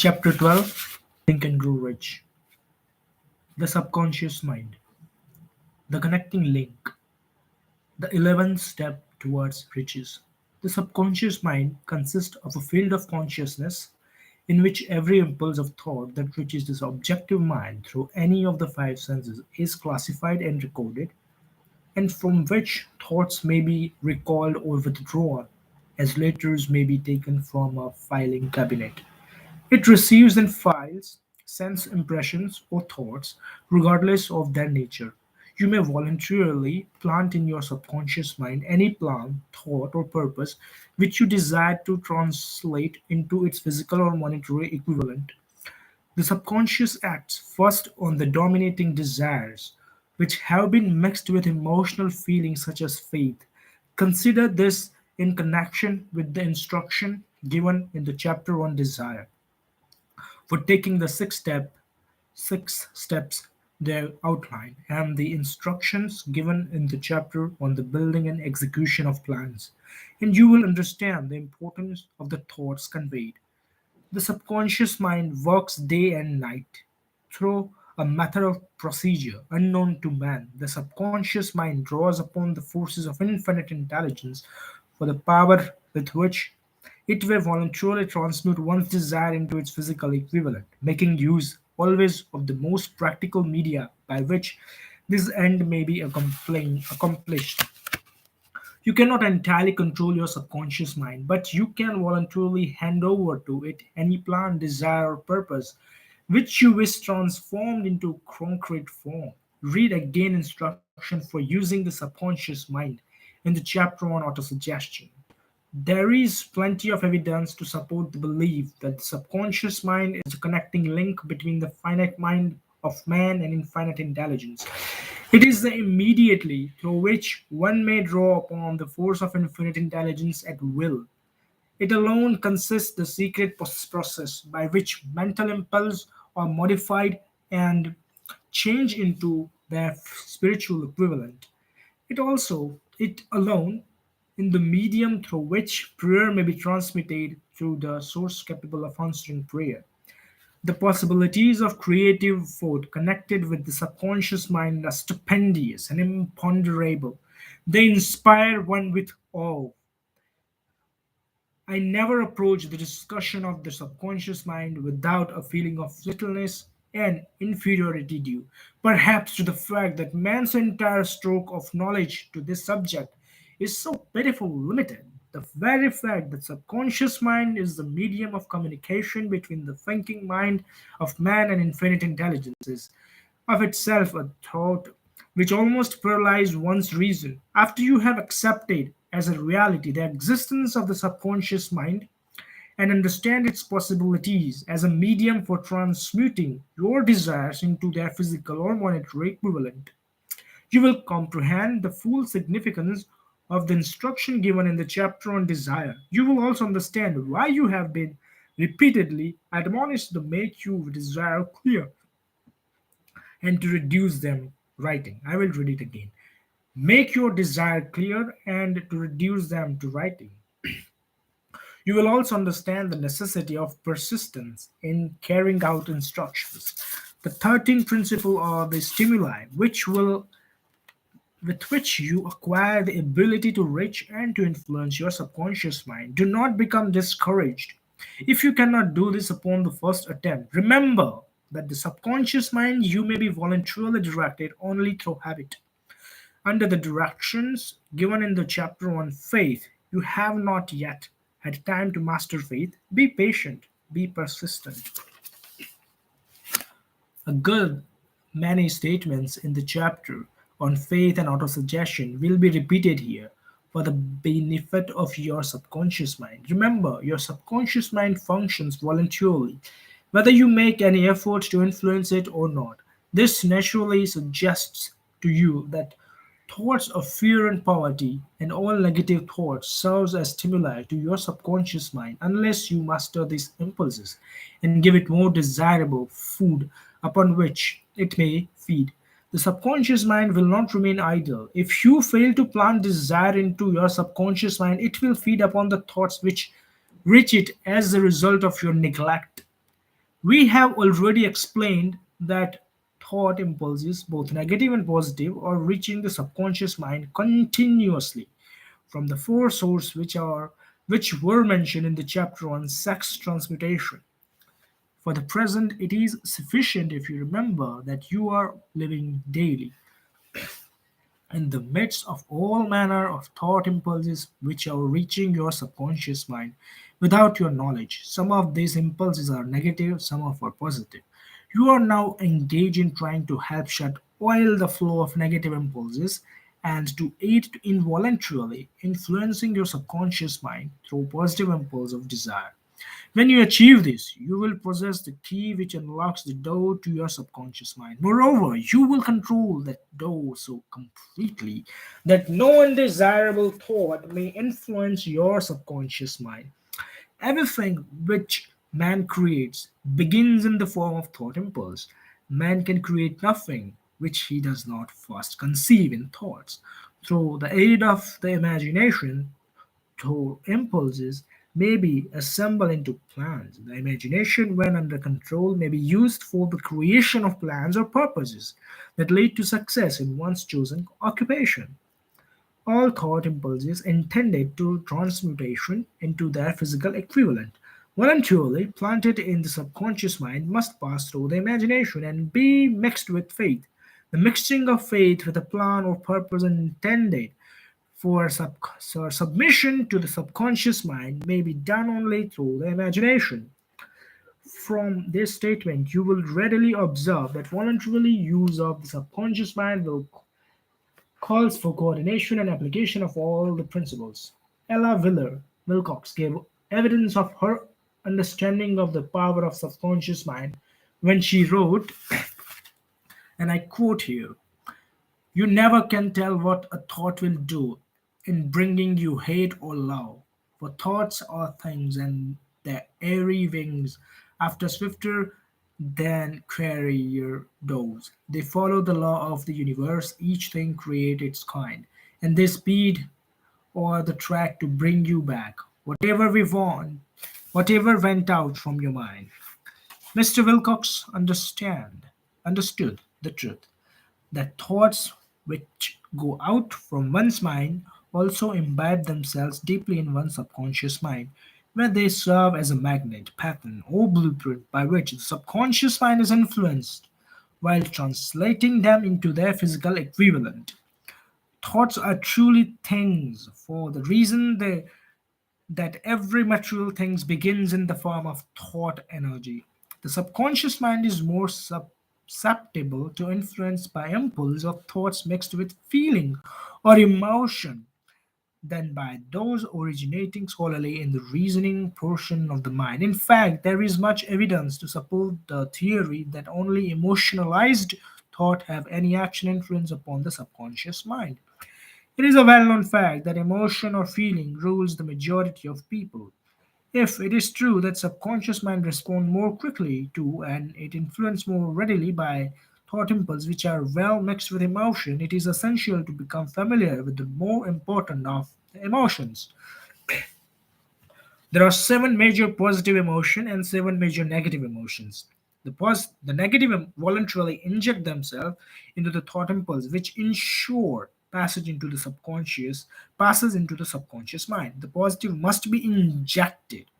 Chapter 12, Think and Grow Rich. The Subconscious Mind. The Connecting Link. The 11th Step Towards Riches. The subconscious mind consists of a field of consciousness in which every impulse of thought that reaches the objective mind through any of the five senses is classified and recorded, and from which thoughts may be recalled or withdrawn, as letters may be taken from a filing cabinet. It receives and files sense impressions or thoughts regardless of their nature. You may voluntarily plant in your subconscious mind any plan, thought, or purpose which you desire to translate into its physical or monetary equivalent. The subconscious acts first on the dominating desires, which have been mixed with emotional feelings such as faith. Consider this in connection with the instruction given in the chapter on desire for taking the six steps there outlined and the instructions given in the chapter on the building and execution of plans, and you will understand the importance of the thoughts conveyed. The subconscious mind works day and night through a method of procedure unknown to man. The subconscious mind draws upon the forces of infinite intelligence for the power with which it will voluntarily transmute one's desire into its physical equivalent, making use always of the most practical media by which this end may be accomplished. You cannot entirely control your subconscious mind, but you can voluntarily hand over to it any plan, desire, or purpose which you wish transformed into concrete form. Read again instruction for using the subconscious mind in the chapter on autosuggestion. There is plenty of evidence to support the belief that the subconscious mind is a connecting link between the finite mind of man and infinite intelligence. It is the immediately through which one may draw upon the force of infinite intelligence at will. It alone consists the secret process by which mental impulses are modified and changed into their spiritual equivalent. It alone in the medium through which prayer may be transmitted through the source capable of answering prayer. The possibilities of creative thought connected with the subconscious mind are stupendous and imponderable. They inspire one with awe. I never approach the discussion of the subconscious mind without a feeling of littleness and inferiority due, perhaps to the fact that man's entire stroke of knowledge to this subject is so pitifully limited. The very fact that subconscious mind is the medium of communication between the thinking mind of man and infinite intelligence is of itself a thought which almost paralyzes one's reason. After you have accepted as a reality the existence of the subconscious mind and understand its possibilities as a medium for transmuting your desires into their physical or monetary equivalent, you will comprehend the full significance of the instruction given in the chapter on desire. You will also understand why you have been repeatedly admonished to make your desire clear and to reduce them. Writing. I will read it again. Make your desire clear and to reduce them to writing. You will also understand the necessity of persistence in carrying out instructions. The 13th principle are the stimuli, with which you acquire the ability to reach and to influence your subconscious mind. Do not become discouraged if you cannot do this upon the first attempt. Remember that the subconscious mind you may be voluntarily directed only through habit. Under the directions given in the chapter on faith, you have not yet had time to master faith. Be patient, be persistent. A good many statements in the chapter on faith and autosuggestion will be repeated here for the benefit of your subconscious mind. Remember, your subconscious mind functions voluntarily, whether you make any effort to influence it or not. This naturally suggests to you that thoughts of fear and poverty and all negative thoughts serves as stimuli to your subconscious mind unless you master these impulses and give it more desirable food upon which it may feed. The subconscious mind will not remain idle. If you fail to plant desire into your subconscious mind, it will feed upon the thoughts which reach it as a result of your neglect. We have already explained that thought impulses, both negative and positive, are reaching the subconscious mind continuously from the four sources which were mentioned in the chapter on sex transmutation. For the present, it is sufficient if you remember that you are living daily in the midst of all manner of thought impulses which are reaching your subconscious mind without your knowledge. Some of these impulses are negative, some of are positive. You are now engaged in trying to help shut oil the flow of negative impulses and to aid involuntarily influencing your subconscious mind through positive impulse of desire. When you achieve this, you will possess the key which unlocks the door to your subconscious mind. Moreover, you will control that door so completely that no undesirable thought may influence your subconscious mind. Everything which man creates begins in the form of thought impulse. Man can create nothing which he does not first conceive in thoughts. Through the aid of the imagination, thought impulses may be assembled into plans. The imagination, when under control, may be used for the creation of plans or purposes that lead to success in one's chosen occupation. All thought impulses intended to transmutation into their physical equivalent, voluntarily planted in the subconscious mind, must pass through the imagination and be mixed with faith. The mixing of faith with a plan or purpose intended for submission to the subconscious mind may be done only through the imagination. From this statement, you will readily observe that voluntary use of the subconscious mind will calls for coordination and application of all the principles. Ella Wheeler Wilcox gave evidence of her understanding of the power of subconscious mind when she wrote, and I quote here: "You never can tell what a thought will do in bringing you hate or love, for thoughts are things and their airy wings, after swifter than career doves, they follow the law of the universe, each thing create its kind, and they speed o'er the track to bring you back, whatever we want, whatever went out from your mind." Mr. Wilcox understood the truth that thoughts which go out from one's mind also imbibe themselves deeply in one's subconscious mind, where they serve as a magnet, pattern, or blueprint by which the subconscious mind is influenced while translating them into their physical equivalent. Thoughts are truly things for the reason that every material thing begins in the form of thought energy. The subconscious mind is more susceptible to influence by impulse of thoughts mixed with feeling or emotion than by those originating solely in the reasoning portion of the mind. In fact, there is much evidence to support the theory that only emotionalized thought have any action influence upon the subconscious mind. It is a well known fact that emotion or feeling rules the majority of people. If it is true that subconscious mind respond more quickly to and it influenced more readily by thought impulses which are well mixed with emotion, it is essential to become familiar with the more important of the emotions. There are seven major positive emotions and seven major negative emotions. The negative voluntarily inject themselves into the thought impulse, which ensure passage into the subconscious passes into the subconscious mind. The positive must be injected.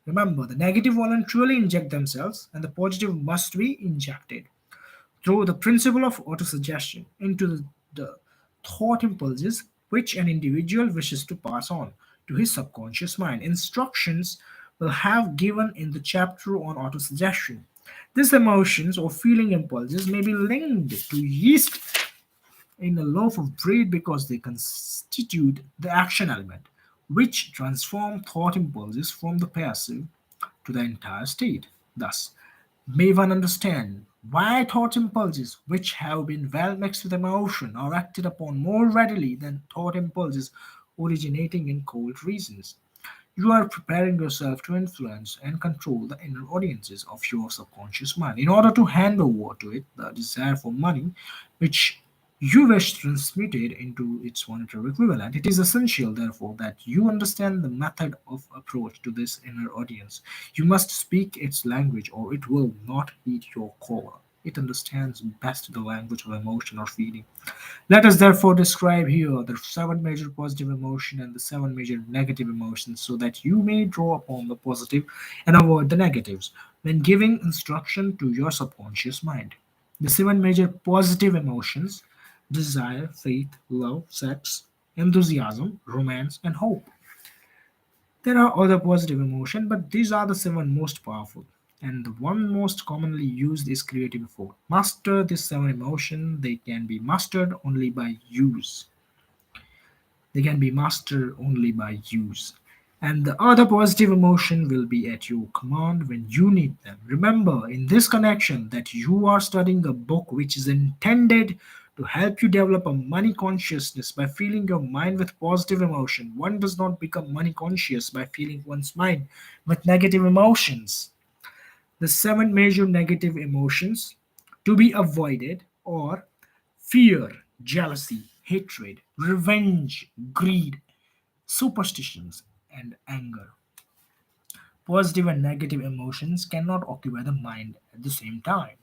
Remember, the negative voluntarily inject themselves, and the positive must be injected through the principle of autosuggestion into the thought impulses which an individual wishes to pass on to his subconscious mind. Instructions will have given in the chapter on autosuggestion. These emotions or feeling impulses may be linked to yeast in a loaf of bread because they constitute the action element, which transform thought impulses from the passive to the entire state. Thus, may one understand why thought impulses, which have been well mixed with emotion, are acted upon more readily than thought impulses originating in cold reasons. You are preparing yourself to influence and control the inner audiences of your subconscious mind in order to hand over to it the desire for money, which you wish transmuted into its monetary equivalent. It is essential, therefore, that you understand the method of approach to this inner audience. You must speak its language, or it will not heed your call. It understands best the language of emotion or feeling. Let us therefore describe here the seven major positive emotions and the seven major negative emotions so that you may draw upon the positive and avoid the negatives when giving instruction to your subconscious mind. The seven major positive emotions: desire, faith, love, sex, enthusiasm, romance, and hope. There are other positive emotions, but these are the seven most powerful. And the one most commonly used is creative effort. Master these seven emotions, they can be mastered only by use. They can be mastered only by use. And the other positive emotion will be at your command when you need them. Remember in this connection that you are studying a book which is intended to help you develop a money consciousness by filling your mind with positive emotion. One does not become money conscious by filling one's mind with negative emotions. The seven major negative emotions to be avoided are fear, jealousy, hatred, revenge, greed, superstitions, and anger. Positive and negative emotions cannot occupy the mind at the same time.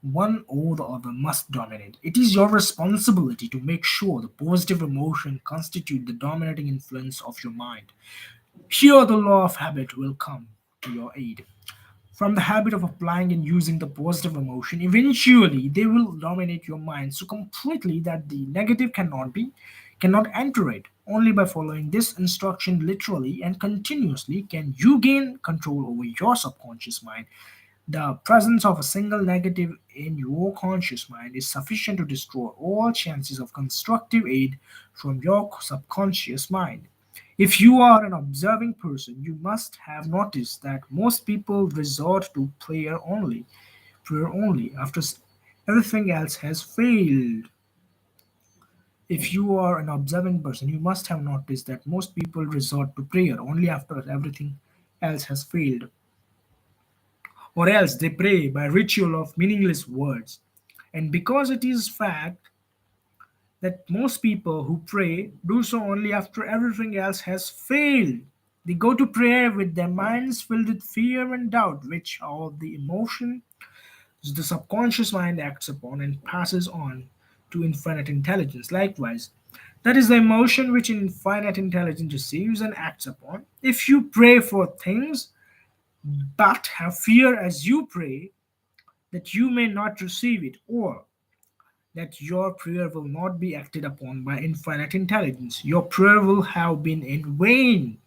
One or the other must dominate. It is your responsibility to make sure the positive emotion constitute the dominating influence of your mind. Here the law of habit will come to your aid. From the habit of applying and using the positive emotion, eventually they will dominate your mind so completely that the negative cannot enter it. Only by following this instruction literally and continuously can you gain control over your subconscious mind. The presence of a single negative in your conscious mind is sufficient to destroy all chances of constructive aid from your subconscious mind. If you are an observing person, you must have noticed that most people resort to prayer only after everything else has failed. If you are an observing person, you must have noticed that most people resort to prayer only after everything else has failed, or else they pray by ritual of meaningless words. And because it is fact that most people who pray do so only after everything else has failed, they go to prayer with their minds filled with fear and doubt, which are the emotions the subconscious mind acts upon and passes on to infinite intelligence. Likewise, that is the emotion which infinite intelligence receives and acts upon. If you pray for things but have fear as you pray that you may not receive it, or that your prayer will not be acted upon by infinite intelligence, your prayer will have been in vain.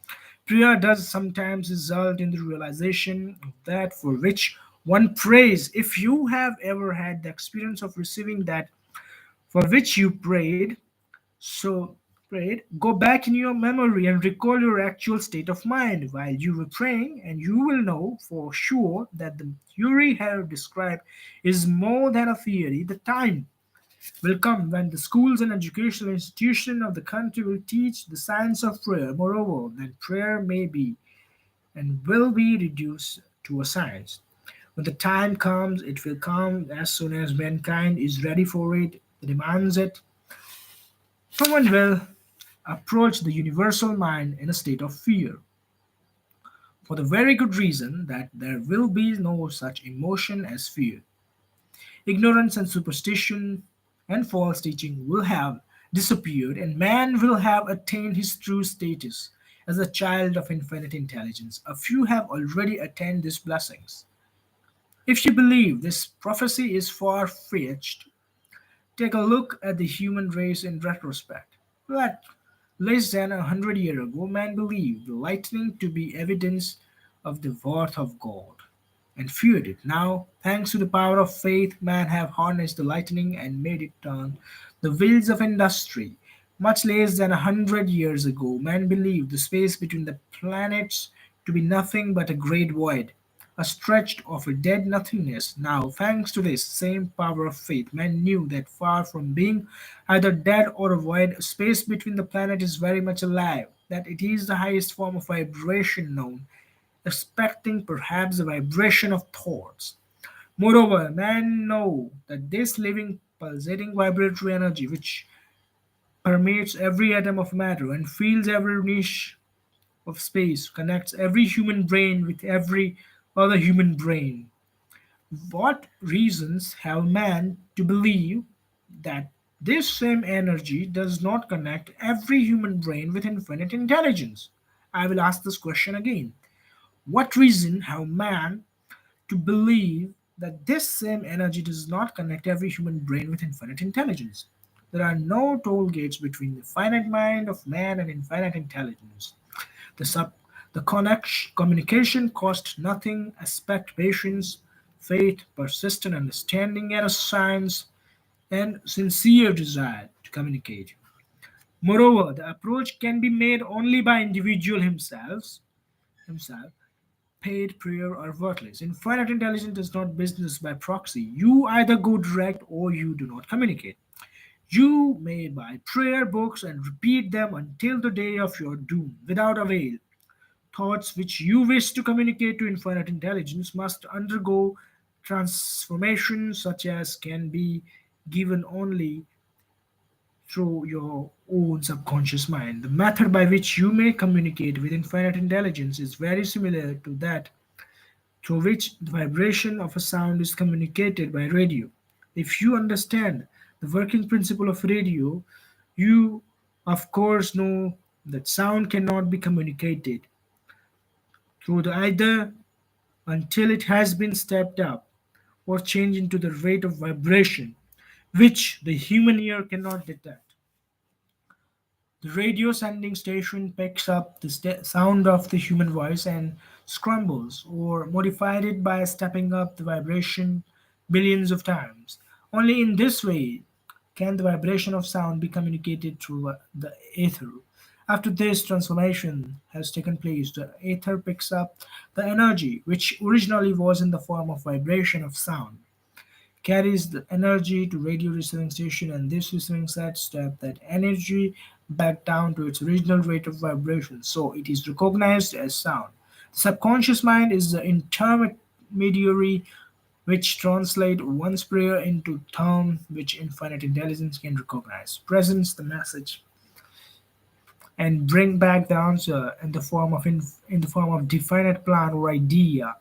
Prayer does sometimes result in the realization of that for which one prays. If you have ever had the experience of receiving that for which you go back in your memory and recall your actual state of mind while you were praying, and you will know for sure that the theory here described is more than a theory. The time will come when the schools and educational institutions of the country will teach the science of prayer. Moreover, that prayer may be and will be reduced to a science. When the time comes, it will come as soon as mankind is ready for it, demands it. Someone will approach the universal mind in a state of fear, for the very good reason that there will be no such emotion as fear. Ignorance and superstition and false teaching will have disappeared, and man will have attained his true status as a child of infinite intelligence. A few have already attained these blessings. If you believe this prophecy is far fetched, take a look at the human race in retrospect. Let less than 100 years ago, man believed the lightning to be evidence of the wrath of God and feared it. Now, thanks to the power of faith, man have harnessed the lightning and made it turn the wheels of industry. Much less than 100 years ago, man believed the space between the planets to be nothing but a great void, a stretch of a dead nothingness. Now, thanks to this same power of faith, man knew that far from being either dead or a void, space between the planets is very much alive, that it is the highest form of vibration known, expecting perhaps the vibration of thoughts. Moreover, man know that this living pulsating vibratory energy which permeates every atom of matter and fills every niche of space, connects every human brain with every other human brain. What reasons have man to believe that this same energy does not connect every human brain with infinite intelligence? I will ask this question again. What reason have man to believe that this same energy does not connect every human brain with infinite intelligence? There are no toll gates between the finite mind of man and infinite intelligence. The, sub, the communication cost nothing, expect patience, faith, persistent understanding, and a science and sincere desire to communicate. Moreover, the approach can be made only by himself, paid, prayer, or worthless. Infinite intelligence does not business by proxy. You either go direct or you do not communicate. You may buy prayer books and repeat them until the day of your doom without avail. Thoughts which you wish to communicate to infinite intelligence must undergo transformation such as can be given only through your own subconscious mind. The method by which you may communicate with infinite intelligence is very similar to that through which the vibration of a sound is communicated by radio. If you understand the working principle of radio, you of course know that sound cannot be communicated through the either until it has been stepped up or changed into the rate of vibration which the human ear cannot detect. The radio sending station picks up the sound of the human voice and scrambles or modified it by stepping up the vibration billions of times. Only in this way can the vibration of sound be communicated through the ether. After this transformation has taken place, the ether picks up the energy which originally was in the form of vibration of sound, carries the energy to radio receiving station, and this receiving set step that energy back down to its original rate of vibration, so it is recognized as sound. The subconscious mind is the intermediary which translate one's prayer into term which infinite intelligence can recognize, presents the message, and bring back the answer in the form of in the form of definite plan or idea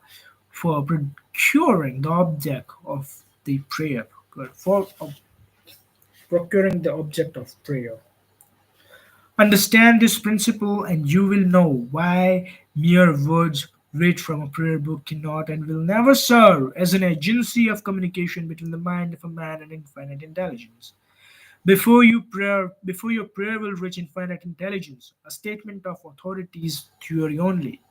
for procuring the object of the prayer, for procuring the object of prayer. Understand this principle, and you will know why mere words read from a prayer book cannot and will never serve as an agency of communication between the mind of a man and infinite intelligence. Before your prayer will reach infinite intelligence, a statement of authority is theory only.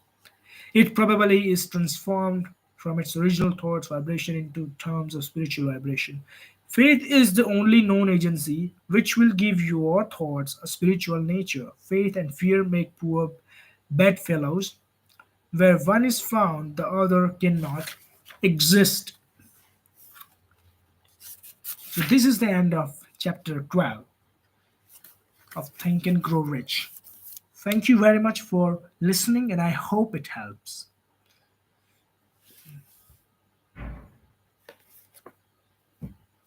It probably is transformed from its original thoughts vibration into terms of spiritual vibration. Faith is the only known agency which will give your thoughts a spiritual nature. Faith and fear make poor bedfellows. Where one is found, the other cannot exist. So, this is the end of chapter 12 of Think and Grow Rich. Thank you very much for listening, and I hope it helps.